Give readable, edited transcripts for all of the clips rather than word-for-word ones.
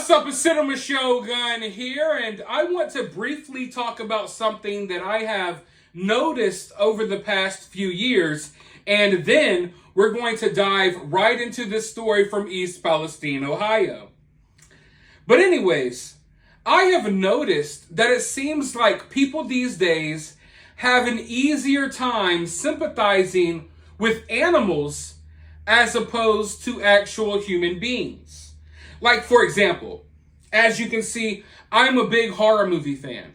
What's up, it's Cinema Shogun here, and I want to briefly talk about something that I have noticed over the past few years, and then we're going to dive right into this story from East Palestine, Ohio. But anyways, I have noticed that it seems like people these days have an easier time sympathizing with animals as opposed to actual human beings. Like, for example, as you can see, I'm a big horror movie fan.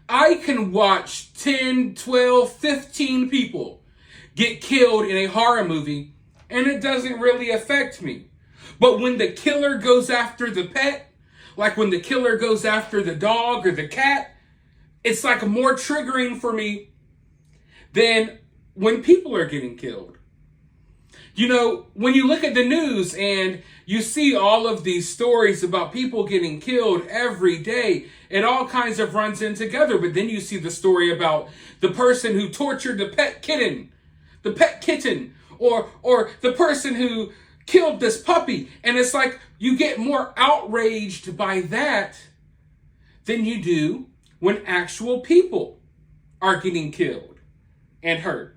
I can watch 10, 12, 15 people get killed in a horror movie, and it doesn't really affect me. But when the killer goes after the pet, like when the killer goes after the dog or the cat, it's like more triggering for me than when people are getting killed. You know, when you look at the news and you see all of these stories about people getting killed every day, it all kinds of runs in together. But then you see the story about the person who tortured the pet kitten, or the person who killed this puppy. And it's like you get more outraged by that than you do when actual people are getting killed and hurt.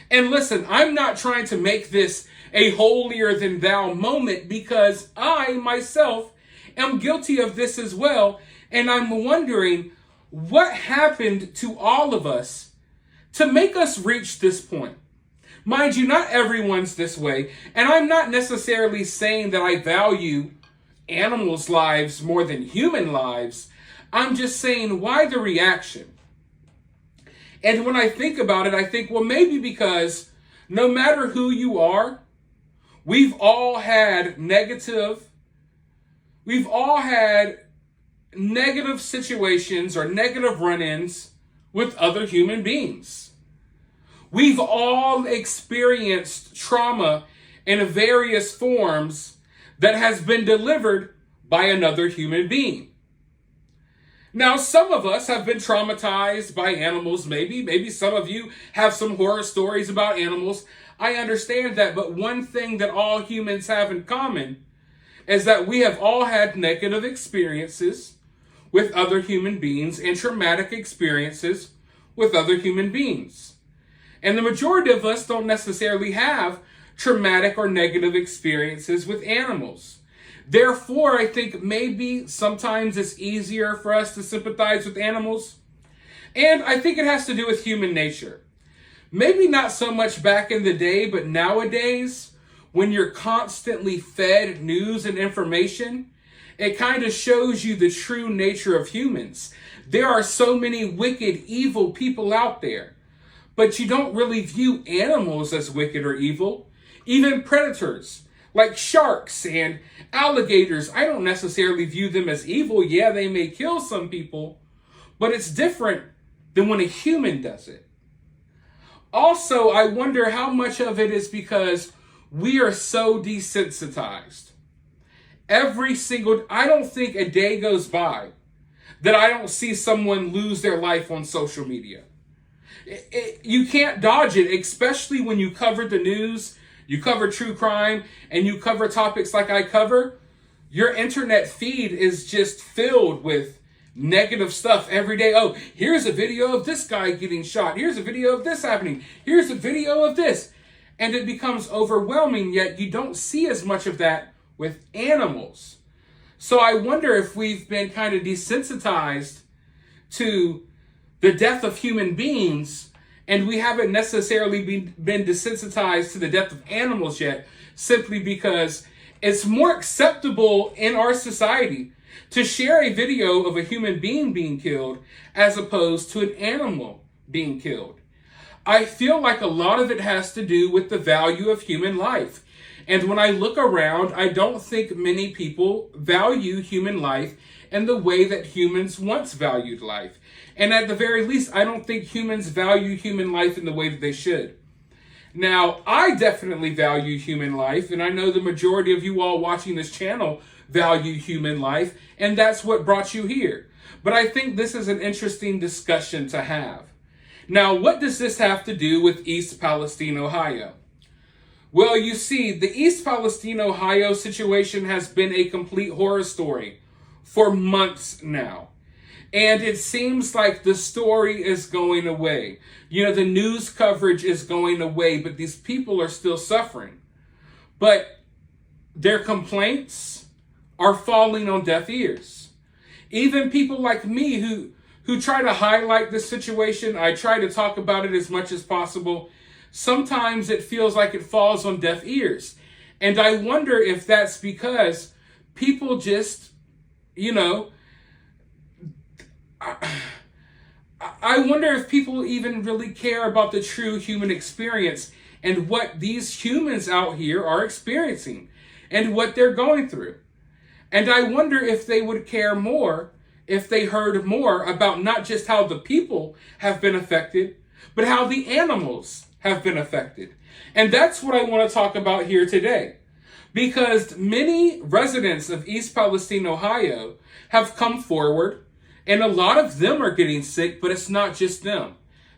And listen, I'm not trying to make this a holier than thou moment, because I myself am guilty of this as well. And I'm wondering what happened to all of us to make us reach this point. Mind you, not everyone's this way. And I'm not necessarily saying that I value animals' lives more than human lives. I'm just saying, why the reaction? And when I think about it, I think, well, maybe because no matter who you are, we've all had negative situations or negative run-ins with other human beings. We've all experienced trauma in various forms that has been delivered by another human being. Now, some of us have been traumatized by animals, maybe some of you have some horror stories about animals. I understand that, but one thing that all humans have in common is that we have all had negative experiences with other human beings and traumatic experiences with other human beings. And the majority of us don't necessarily have traumatic or negative experiences with animals. Therefore, I think maybe sometimes it's easier for us to sympathize with animals. And I think it has to do with human nature. Maybe not so much back in the day, but nowadays, when you're constantly fed news and information, it kind of shows you the true nature of humans. There are so many wicked, evil people out there, but you don't really view animals as wicked or evil. Even predators, like sharks and alligators, I don't necessarily view them as evil. Yeah, they may kill some people, but it's different than when a human does it. Also, I wonder how much of it is because we are so desensitized. I don't think a day goes by that I don't see someone lose their life on social media. You can't dodge it, especially when you cover the news. You cover true crime, and you cover topics like I cover. Your internet feed is just filled with negative stuff every day. Oh, here's a video of this guy getting shot. Here's a video of this happening. Here's a video of this. And it becomes overwhelming, yet you don't see as much of that with animals. So I wonder if we've been kind of desensitized to the death of human beings, and we haven't necessarily been desensitized to the death of animals yet, simply because it's more acceptable in our society to share a video of a human being killed as opposed to an animal being killed. I feel like a lot of it has to do with the value of human life. And when I look around, I don't think many people value human life in the way that humans once valued life. And at the very least, I don't think humans value human life in the way that they should. Now, I definitely value human life, and I know the majority of you all watching this channel value human life, and that's what brought you here. But I think this is an interesting discussion to have. Now, what does this have to do with East Palestine, Ohio? Well, you see, the East Palestine, Ohio situation has been a complete horror story for months now. And it seems like the story is going away. The news coverage is going away, but these people are still suffering. But their complaints are falling on deaf ears. Even people like me who try to highlight this situation, I try to talk about it as much as possible. Sometimes it feels like it falls on deaf ears. And I wonder if that's because people just, I wonder if people even really care about the true human experience and what these humans out here are experiencing and what they're going through. And I wonder if they would care more if they heard more about not just how the people have been affected, but how the animals have been affected. And that's what I want to talk about here today. Because many residents of East Palestine, Ohio have come forward, and a lot of them are getting sick, but it's not just them.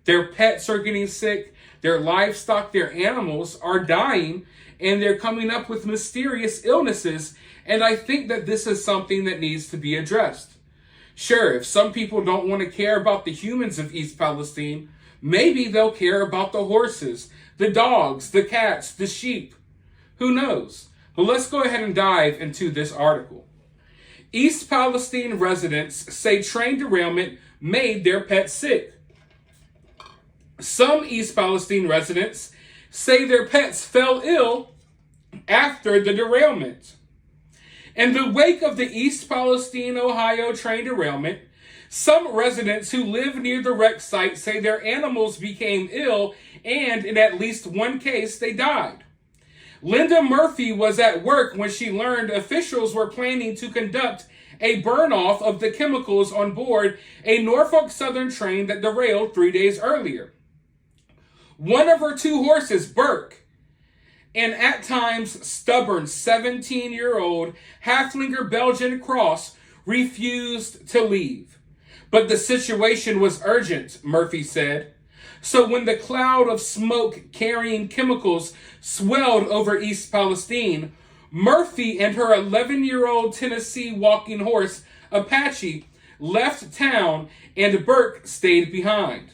Their pets are getting sick, their livestock, their animals are dying, and they're coming up with mysterious illnesses. And I think that this is something that needs to be addressed. Sure, if some people don't want to care about the humans of East Palestine, maybe they'll care about the horses, the dogs, the cats, the sheep. Who knows? But let's go ahead and dive into this article. East Palestine residents say train derailment made their pets sick. Some East Palestine residents say their pets fell ill after the derailment. In the wake of the East Palestine, Ohio train derailment, some residents who live near the wreck site say their animals became ill, and in at least one case, they died. Linda Murphy was at work when she learned officials were planning to conduct a burn-off of the chemicals on board a Norfolk Southern train that derailed 3 days earlier. One of her two horses, Burke, and at times stubborn 17-year-old Haflinger Belgian Cross, refused to leave. But the situation was urgent, Murphy said. So when the cloud of smoke carrying chemicals swelled over East Palestine, Murphy and her 11-year-old Tennessee walking horse, Apache, left town and Burke stayed behind.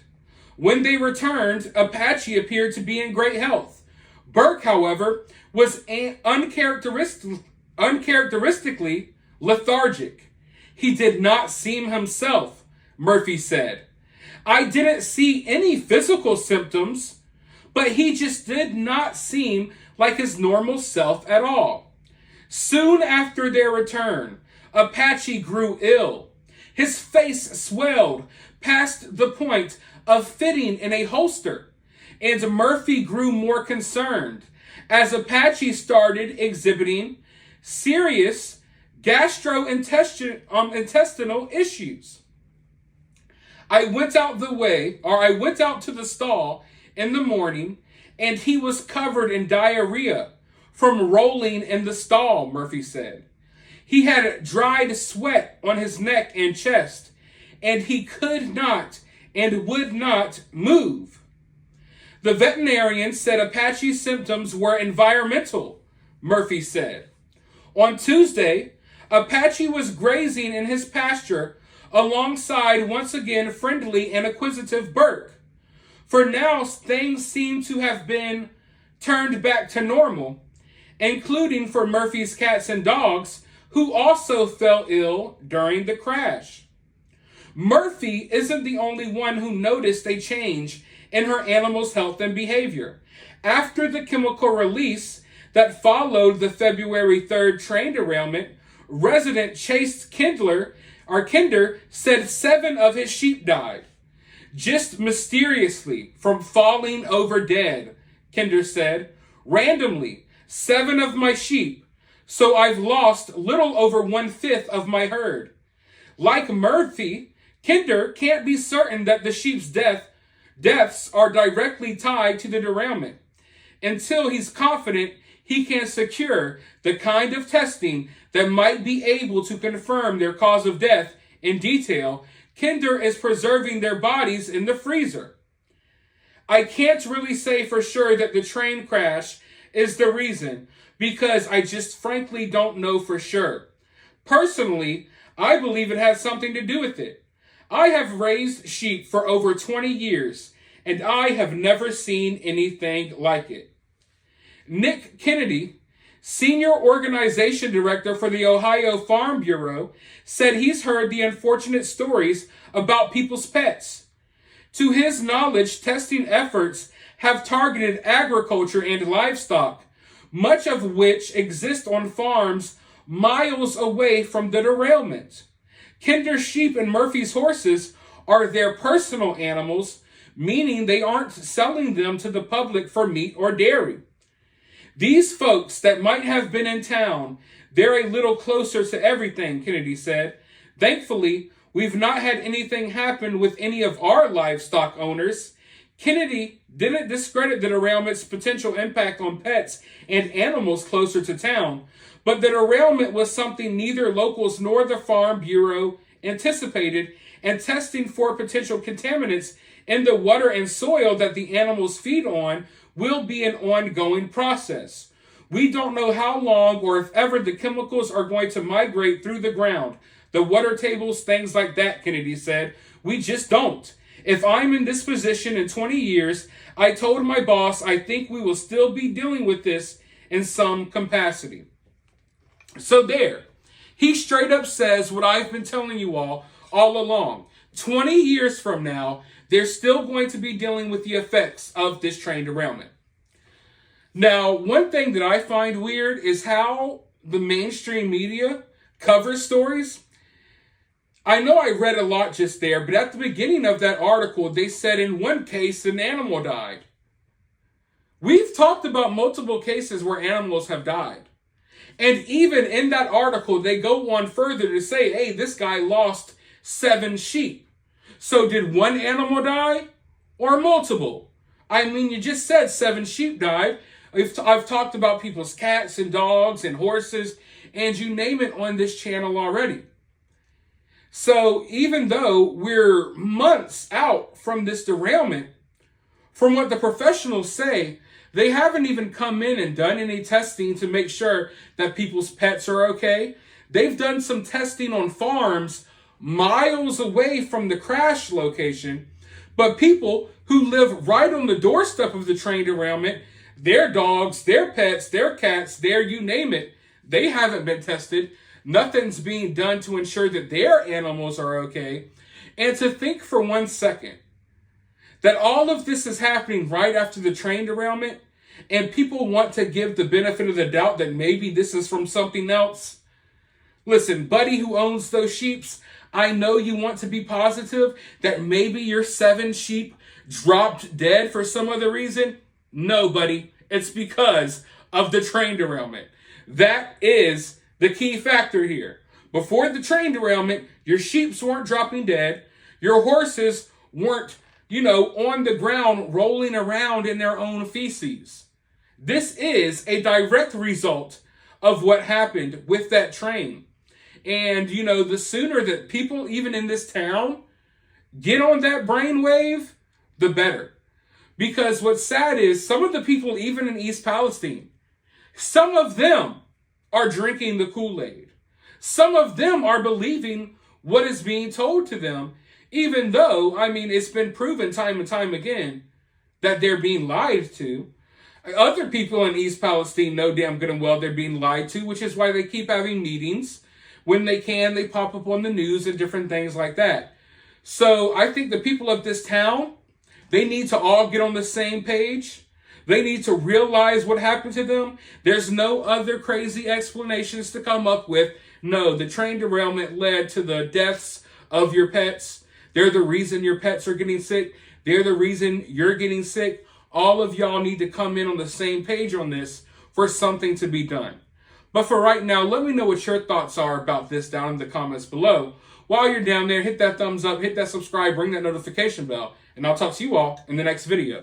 When they returned, Apache appeared to be in great health. Burke, however, was uncharacteristically lethargic. He did not seem himself, Murphy said. I didn't see any physical symptoms, but he just did not seem like his normal self at all. Soon after their return, Apache grew ill. His face swelled past the point of fitting in a holster, and Murphy grew more concerned as Apache started exhibiting serious gastrointestinal issues. I went out to the stall in the morning, and he was covered in diarrhea from rolling in the stall, Murphy said. He had dried sweat on his neck and chest, and he could not and would not move. The veterinarian said Apache's symptoms were environmental, Murphy said. On Tuesday, Apache was grazing in his pasture alongside once again friendly and acquisitive Burke. For now, things seem to have been turned back to normal, including for Murphy's cats and dogs, who also fell ill during the crash. Murphy isn't the only one who noticed a change in her animal's health and behavior. After the chemical release that followed the February 3rd train derailment, resident Chase Kinder said 7 of his sheep died. Just mysteriously from falling over dead, Kinder said. Randomly, 7 of my sheep, so I've lost little over 1/5 of my herd. Like Murphy, Kinder can't be certain that the sheep's deaths are directly tied to the derailment until he's confident he can secure the kind of testing that might be able to confirm their cause of death in detail. Kinder is preserving their bodies in the freezer. I can't really say for sure that the train crash is the reason, because I just frankly don't know for sure. Personally, I believe it has something to do with it. I have raised sheep for over 20 years, and I have never seen anything like it. Nick Kennedy, Senior Organization Director for the Ohio Farm Bureau, said he's heard the unfortunate stories about people's pets. To his knowledge, testing efforts have targeted agriculture and livestock, much of which exist on farms miles away from the derailment. Kinder's sheep and Murphy's horses are their personal animals, meaning they aren't selling them to the public for meat or dairy. These folks that might have been in town, they're a little closer to everything, Kennedy said. Thankfully, we've not had anything happen with any of our livestock owners. Kennedy didn't discredit the derailment's potential impact on pets and animals closer to town, but the derailment was something neither locals nor the Farm Bureau anticipated, and testing for potential contaminants in the water and soil that the animals feed on will be an ongoing process. We don't know how long or if ever the chemicals are going to migrate through the ground, the water tables, things like that, Kennedy said. We just don't. If I'm in this position in 20 years, I told my boss I think we will still be dealing with this in some capacity. So there, he straight up says what I've been telling you all along. 20 years from now, they're still going to be dealing with the effects of this train derailment. Now, one thing that I find weird is how the mainstream media covers stories. I know I read a lot just there, but at the beginning of that article, they said in one case an animal died. We've talked about multiple cases where animals have died. And even in that article, they go on further to say, hey, this guy lost 7 sheep. So did one animal die or multiple? I mean, you just said 7 sheep died. I've talked about people's cats and dogs and horses and you name it on this channel already. So even though we're months out from this derailment, from what the professionals say, they haven't even come in and done any testing to make sure that people's pets are okay. They've done some testing on farms miles away from the crash location, but people who live right on the doorstep of the train derailment, their dogs, their pets, their cats, their you name it, they haven't been tested. Nothing's being done to ensure that their animals are okay. And to think for 1 second that all of this is happening right after the train derailment, and people want to give the benefit of the doubt that maybe this is from something else. Listen, buddy who owns those sheeps, I know you want to be positive that maybe your 7 sheep dropped dead for some other reason. No, buddy, it's because of the train derailment. That is the key factor here. Before the train derailment, your sheeps weren't dropping dead. Your horses weren't, on the ground rolling around in their own feces. This is a direct result of what happened with that train. And, the sooner that people, even in this town, get on that brainwave, the better. Because what's sad is some of the people, even in East Palestine, some of them are drinking the Kool-Aid. Some of them are believing what is being told to them, even though, it's been proven time and time again that they're being lied to. Other people in East Palestine know damn good and well they're being lied to, which is why they keep having meetings. When they can, they pop up on the news and different things like that. So I think the people of this town, they need to all get on the same page. They need to realize what happened to them. There's no other crazy explanations to come up with. No, the train derailment led to the deaths of your pets. They're the reason your pets are getting sick. They're the reason you're getting sick. All of y'all need to come in on the same page on this for something to be done. But for right now, let me know what your thoughts are about this down in the comments below. While you're down there, hit that thumbs up, hit that subscribe, ring that notification bell, and I'll talk to you all in the next video.